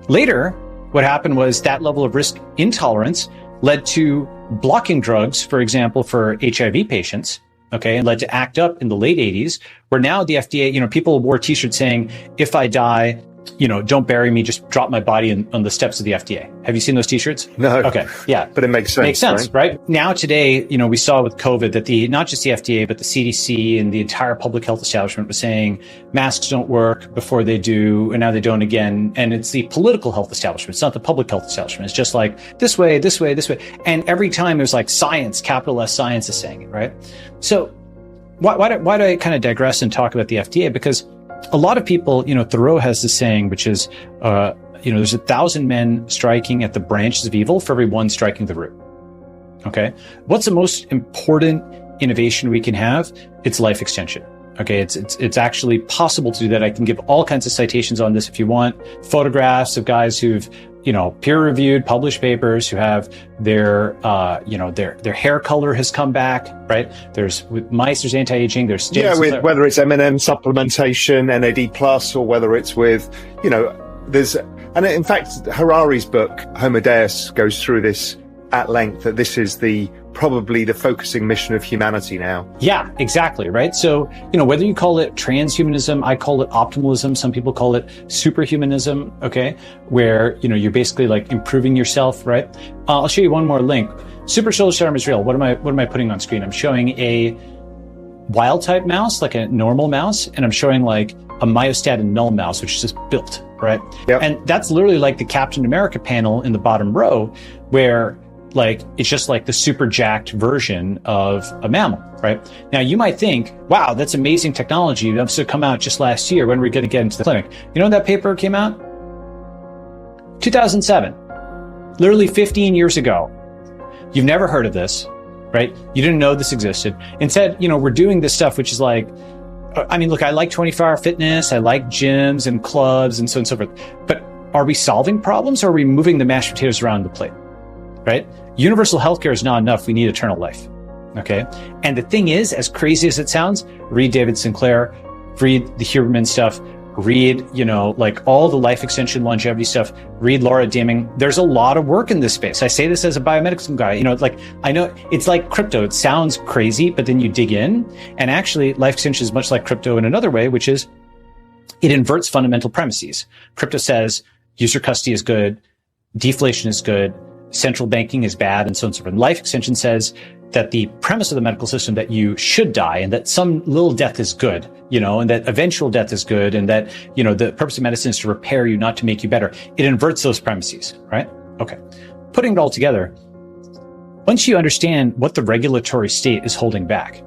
Later, what happened was that level of risk intolerance led to blocking drugs, for example, for HIV patients, okay, and led to ACT UP in the late 80s, where now the FDA, people wore t-shirts saying, if I die, don't bury me, just drop my body on the steps of the FDA. Have you seen those t-shirts? No. Okay. Yeah. But it makes sense. Makes sense, right? Now today, we saw with COVID that not just the FDA, but the CDC and the entire public health establishment was saying masks don't work before they do, and now they don't again. And it's the political health establishment. It's not the public health establishment. It's just like this way, this way, this way. And every time there's like science, capital S science is saying it, right? So why do I kind of digress and talk about the FDA? Because a lot of people, Thoreau has this saying, which is, there's 1,000 men striking at the branches of evil for every one striking the root. Okay. What's the most important innovation we can have? It's life extension. Okay. It's actually possible to do that. I can give all kinds of citations on this if you want. Photographs of guys who've, peer-reviewed, published papers who have their hair color has come back, right? With mice, there's anti-aging, there's... whether it's M&M supplementation, NAD+, or whether it's with, and in fact, Harari's book, Homo Deus, goes through this at length, that this is probably the focusing mission of humanity now. Yeah, exactly. Right. So, whether you call it transhumanism, I call it optimalism. Some people call it superhumanism. Okay. Where, you're basically like improving yourself. Right. I'll show you one more link. Supercellular serum is real. What am I putting on screen? I'm showing a wild type mouse, like a normal mouse. And I'm showing like a myostatin null mouse, which is just built. Right. Yep. And that's literally like the Captain America panel in the bottom row, where it's just like the super jacked version of a mammal, right? Now you might think, wow, that's amazing technology. That's to come out just last year. When we're going to get into the clinic. When that paper came out? 2007, literally 15 years ago. You've never heard of this, right? You didn't know this existed. Instead, we're doing this stuff, which is like, look, I like 24-hour fitness. I like gyms and clubs and so on and so forth. But are we solving problems, or are we moving the mashed potatoes around the plate? Right? Universal healthcare is not enough. We need eternal life. Okay. And the thing is, as crazy as it sounds, read David Sinclair, read the Huberman stuff, read, all the life extension longevity stuff, read Laura Deming. There's a lot of work in this space. I say this as a biomedical guy, I know it's like crypto. It sounds crazy, but then you dig in, and actually life extension is much like crypto in another way, which is it inverts fundamental premises. Crypto says user custody is good, deflation is good, central banking is bad, and so on and so forth. Life extension says that the premise of the medical system that you should die, and that some little death is good, and that eventual death is good, and that, the purpose of medicine is to repair you, not to make you better. It inverts those premises, right? Okay. Putting it all together, once you understand what the regulatory state is holding back,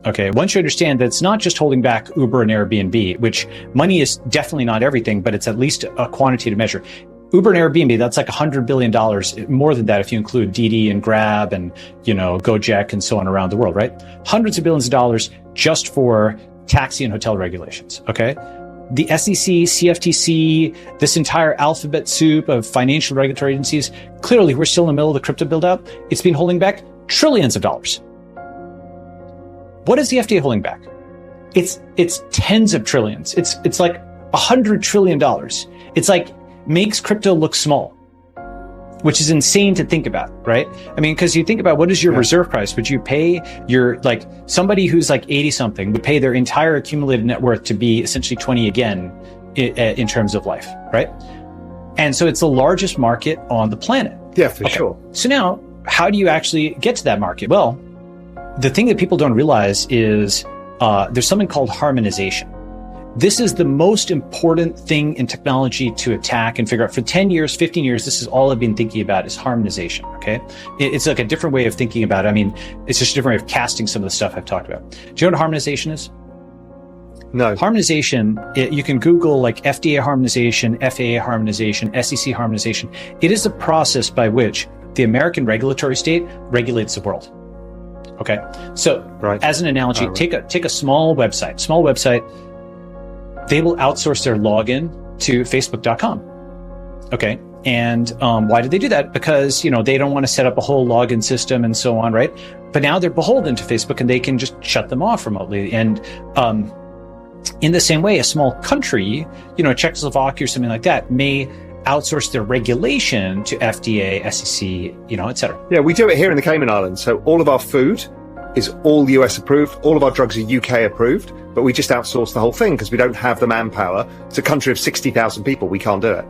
okay, once you understand that it's not just holding back Uber and Airbnb, which money is definitely not everything, but it's at least a quantitative measure. Uber and Airbnb, that's like $100 billion, more than that if you include Didi and Grab and, Gojek and so on around the world, right? Hundreds of billions of dollars just for taxi and hotel regulations, okay? The SEC, CFTC, this entire alphabet soup of financial regulatory agencies, clearly we're still in the middle of the crypto build-out. It's been holding back trillions of dollars. What is the FDA holding back? It's tens of trillions. It's like $100 trillion. It's like makes crypto look small, which is insane to think about, right? Because you think about what is your reserve price? Would you pay somebody who's like 80 something would pay their entire accumulated net worth to be essentially 20 again in terms of life, right? And so it's the largest market on the planet. Yeah, for sure. So now, how do you actually get to that market? Well, the thing that people don't realize is there's something called harmonization. This is the most important thing in technology to attack and figure out. For 10 years, 15 years, this is all I've been thinking about is harmonization, okay? It's like a different way of thinking about it. It's just a different way of casting some of the stuff I've talked about. Do you know what harmonization is? No. Harmonization, you can Google like FDA harmonization, FAA harmonization, SEC harmonization. It is the process by which the American regulatory state regulates the world. Okay? So, as an analogy, take a small website. They will outsource their login to Facebook.com. Okay. And why did they do that? Because, they don't want to set up a whole login system and so on, right? But now they're beholden to Facebook and they can just shut them off remotely. And in the same way, a small country, Czechoslovakia or something like that, may outsource their regulation to FDA, SEC, et cetera. Yeah, we do it here in the Cayman Islands. So all of our food is all US approved. All of our drugs are UK approved, but we just outsource the whole thing because we don't have the manpower. It's a country of 60,000 people. We can't do it.